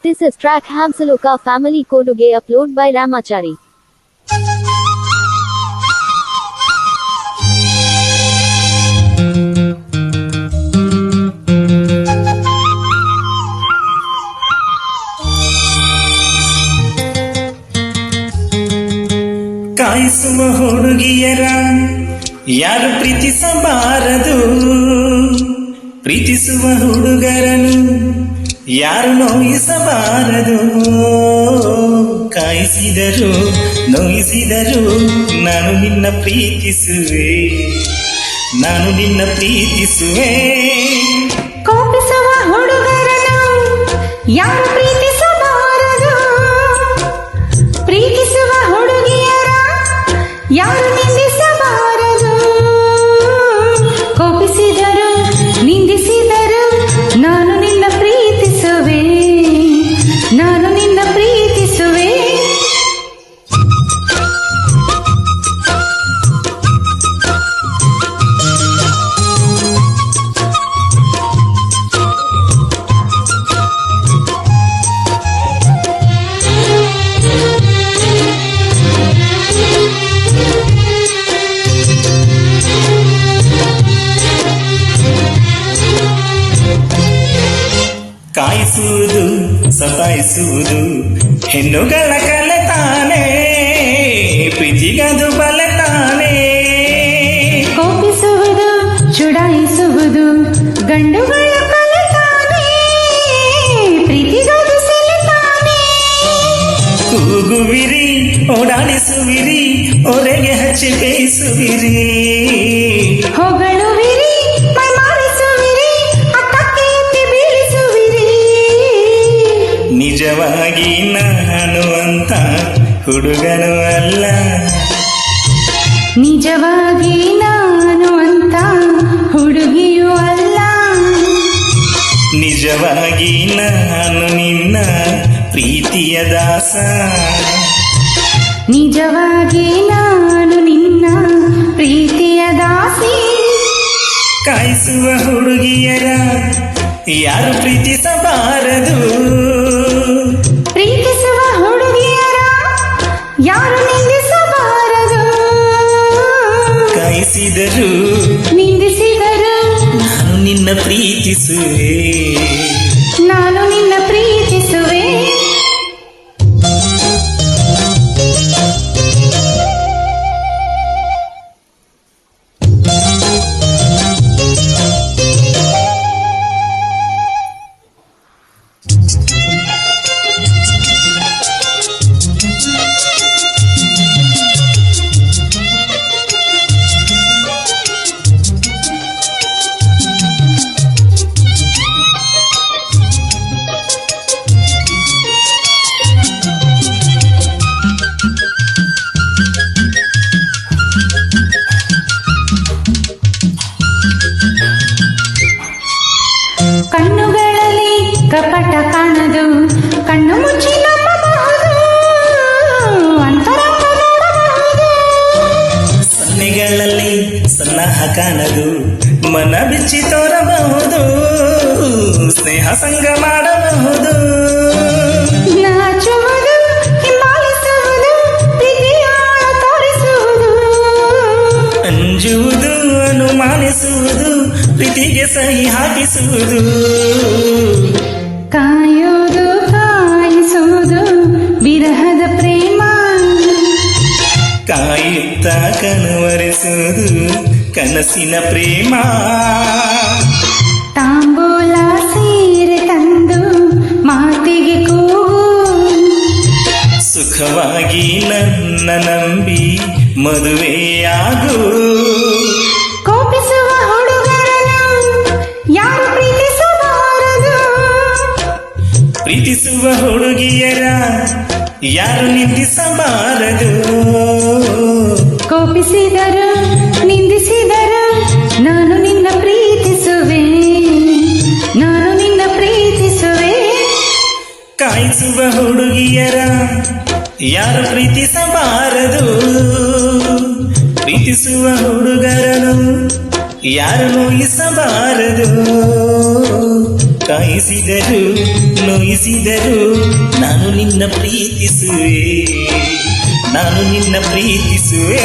This is track Hamsaloka family Koduge upload by Ramachari. ಕಾಯಿಸುವ ಹುಡುಗಿಯರ ಯಾರು ಪ್ರೀತಿಸಬಾರದು, ಪ್ರೀತಿಸುವ ಹುಡುಗರನು ಯಾರು ನೋಯಿಸಬಾರದು. ಕಾಯಿಸಿದರು ನೋಯಿಸಿದರು ನಾನು ನಿನ್ನ ಪ್ರೀತಿಸುವೆ, ನಾನು ನಿನ್ನ ಪ್ರೀತಿಸುವೆ. ಕೋಪಿಸುವ ಹುಡುಗರನು ಯಾರು ಪ್ರೀತಿಸಬಾರದು, ಪ್ರೀತಿಸುವ ಹುಡುಗಿಯರ ಯಾರು ನಿಂದಿಸಬಾರದು. ಕೋಪಿಸಿದರು ನಿಂದಿಸಿದರು ನಾನು ನಿನ್ನ ಪ್ರೀತಿಸುವೆ, ನಾನು ನಿನ್ನ ಪ್ರೀತಿಸುವೆ. ಕಾಯಿಸುವುದು ಸತಾಯಿಸುವುದು ಹೆಣ್ಣುಗಳ ಕಲೆ ತಾನೇ, ಪ್ರೀತಿಗದು ಬಲೆ ತಾನೇ. ಕೋಪಿಸುವುದು ಚುಡಾಯಿಸುವುದು ಗಂಡುಗಳ ಕಲೆ ತಾನೇ, ಪ್ರೀತಿಗದು ಸೆಲೆ ತಾನೇ. ಕೂಗುವಿರಿ ಓಡಾಡಿಸುವಿರಿ ಒರೆಗೆ ಹಚ್ಚಿ ಬೇಯಿಸುವಿರಿ, ಹೊಗಳುವಿರಿ ಮೈಮಾರಿಸುವಿರಿ ಅತ್ತಕ್ಕೆ ಎತ್ತಿ ಬೀಳಿಸುವಿರಿ. ನಿಜವಾಗಿ ನಾನು ಅಂತ ಹುಡುಗನು ಅಲ್ಲ, ನಿಜವಾಗಿ ನಾನು ಅಂತ ಹುಡುಗಿಯೂ ಅಲ್ಲ. ನಿಜವಾಗಿ ನಾನು ನಿನ್ನ ಪ್ರೀತಿಯ ದಾಸ, ನಿಜವಾಗಿ ನಾನು ನಿನ್ನ ಪ್ರೀತಿಯ ದಾಸಿ. ಕಾಯಿಸುವ ಹುಡುಗಿಯರ ಯಾರು ಪ್ರೀತಿಸಬಾರದು, ಪ್ರೀತಿಸುವ ಹುಡುಗಿಯರ ಯಾರು ನಿಂದಿಸಬಾರದು. ಕಾಯಿಸಿದರು ನಿಂದಿಸಿದರು ನಾನು ನಿನ್ನ ಪ್ರೀತಿಸುವೆ, ನಾನು ನಿನ್ನ ಪ್ರೀತಿಸುವೆ. ಕಣ್ಣುಗಳಲ್ಲಿ ಕಪಟ ಕಾಣದು, ಕಣ್ಣು ಮುಚ್ಚಿ ನಂಬಬಹುದು, ಅಂತರಂಗ ನೋಡಬಹುದು. ಸನ್ನೆಗಳಲ್ಲಿ ಸನ್ನಾಹ ಕಾಣದು, ಮನ ಬಿಚ್ಚಿ ತೋರಬಹುದು, ಸ್ನೇಹ ಸಂಗ ಮಾಡಬಹುದು. ನಾಚುವುದು ಹಿಂಬಾಲಿಸುವುದು ಪ್ರೀತಿಯ ತೋರಿಸುವುದು, ಅಂಜುವುದು ಅನುಮಾನಿಸುವುದು ಪ್ರೀತಿಗೆ ಸಹಿ ಹಾಕಿಸುವುದು. ಕಾಯುವುದು ಕಾಯಿಸುವುದು ವಿರಹದ ಪ್ರೇಮ, ಕಾಯುತ್ತ ಕನವರಿಸುವುದು ಕನಸಿನ ಪ್ರೇಮ. ತಾಂಬೂಲ ಸೀರೆ ತಂದು ಮಾತಿಗೆ ಕೂಗು, ಸುಖವಾಗಿ ನನ್ನ ನಂಬಿ ಮದುವೆಯಾಗು. ಕೋಪಿಸುವ ಹುಡುಗರನು ಯಾರು ಪ್ರೀತಿಸಬಾರದು, ಪ್ರೀತಿಸುವ ಹುಡುಗಿಯರ ಯಾರು ನಿಂದಿಸಬಾರದು. ಕೋಪಿಸಿದರು ನಿಂದಿಸಿದರು ನಾನು ನಿನ್ನ ಪ್ರೀತಿಸುವೆ, ನಾನು ನಿನ್ನ ಪ್ರೀತಿಸುವೆ. ಕಾಯಿಸುವ ಹುಡುಗಿಯರ ಯಾರು ಪ್ರೀತಿಸಬಾರದು, ಪ್ರೀತಿಸುವ ಹುಡುಗರನು ಯಾರು ನೋಯಿಸಬಾರದು. ಕಾಯಿಸಿದರು ನೋಯಿಸಿದರು ನಾನು ನಿನ್ನ ಪ್ರೀತಿಸುವೆ